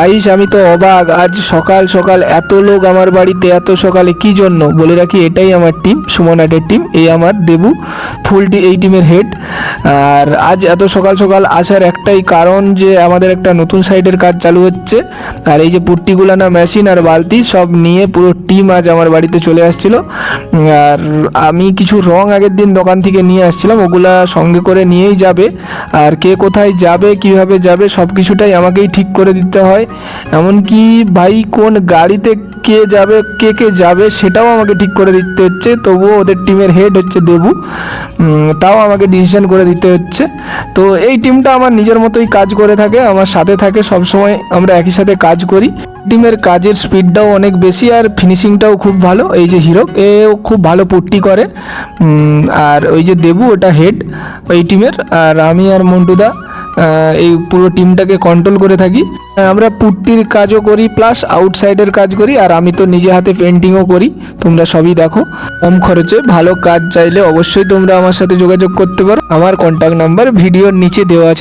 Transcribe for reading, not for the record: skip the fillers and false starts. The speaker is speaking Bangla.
আইস আমি তো অবাক, আজ সকাল সকাল এত লোক আমার বাড়িতে এত সকালে কি জন্য? বলে রাখি এটাই আমার টিম, সুমন আটের টিম। এই আমার দেবু এই টিমের হেড। আর আজ এত সকাল সকাল আসার একটাই কারণ যে আমাদের একটা নতুন সাইডের কাজ চালু হচ্ছে, আর এই যে পুট্টিগুলানা মেশিন আর বালতি সব নিয়ে পুরো টিম আজ আমার বাড়িতে চলে আসছিল। আর আমি কিছু রং আগের দিন দোকান থেকে নিয়ে আসছিলাম, ওগুলা সঙ্গে করে নিয়েই যাবে। আর কে কোথায় যাবে কিভাবে যাবে সব কিছুটাই আমাকেই ঠিক করে দিতে হয়। এমনকি ভাই কোন গাড়িতে কে যাবে কে কে যাবে সেটাও আমাকে ঠিক করে দিতে হচ্ছে। তবুও ওদের টিমের হেড হচ্ছে দেবু, তাও আমাকে ডিসিশন করে দিতে হচ্ছে। তো এই টিমটা আমার নিজের মতোই কাজ করে থাকে, আমার সাথে থাকে সব সময়, আমরা একই সাথে কাজ করি। টিমের কাজের স্পিডটাও অনেক বেশি আর ফিনিশিংটাও খুব ভালো। এই যে হিরো, এও খুব ভালো পুট্টি করে। আর ওই যে দেবু ওটা হেড ওই টিমের, আর আমি আর মন্টুদা এই পুরো টিমটাকে কন্ট্রোল করে থাকি। আমরা পুট্টির কাজও করি প্লাস আউটসাইডের কাজ করি, আর আমি তো নিজে হাতে পেন্টিংও করি। তোমরা সবই দেখো। কম খরচে ভালো কাজ চাইলে অবশ্যই তোমরা আমার সাথে যোগাযোগ করতে পারো। আমার কন্ট্যাক্ট নাম্বার ভিডিওর নিচে দেওয়া আছে।